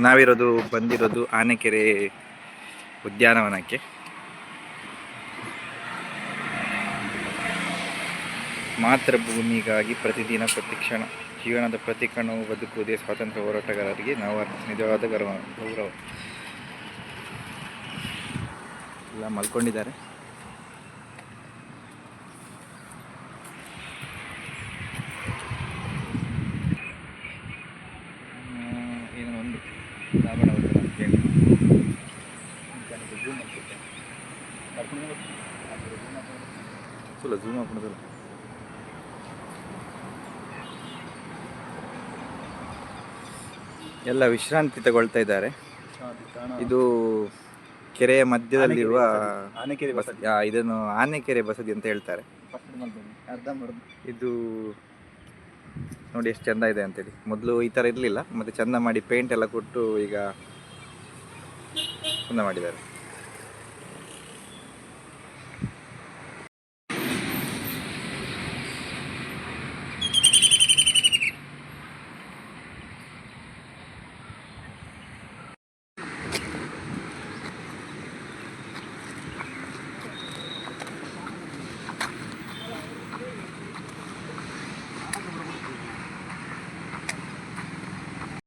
ನಾವಿರೋದು ಬಂದಿರೋದು ಆನೆಕೆರೆ ಉದ್ಯಾನವನಕ್ಕೆ. ಮಾತೃಭೂಮಿಗಾಗಿ ಪ್ರತಿದಿನ ಪ್ರತಿಕ್ಷಣ, ಜೀವನದ ಪ್ರತಿ ಕಣವು ಬದುಕುವುದೇ ಸ್ವಾತಂತ್ರ್ಯ ಹೋರಾಟಗಾರರಿಗೆ ನಾವು ನಿಜವಾದ ಗೌರವ. ಎಲ್ಲ ಮಲ್ಕೊಂಡಿದ್ದಾರೆ. ಏನೋ ಒಂದು ರಾವಣ ಅಂತೇಳಿ ಝೂಮ್ ಹಾಕೋದಿಲ್ಲ. ಎಲ್ಲ ವಿಶ್ರಾಂತಿ ತಗೊಳ್ತಾ ಇದ್ದಾರೆ. ಇದು ಕೆರೆಯ ಮಧ್ಯದಲ್ಲಿರುವ ಇದನ್ನು ಆನೆಕೆರೆ ಬಸದಿ ಅಂತ ಹೇಳ್ತಾರೆ. ಇದು ನೋಡಿ ಎಷ್ಟು ಚಂದ ಇದೆ ಅಂತೇಳಿ. ಮೊದಲು ಈ ಥರ ಇರಲಿಲ್ಲ, ಮತ್ತು ಚಂದ ಮಾಡಿ ಪೇಂಟ್ ಎಲ್ಲ ಕೊಟ್ಟು ಈಗ ಚಂದ ಮಾಡಿದ್ದಾರೆ.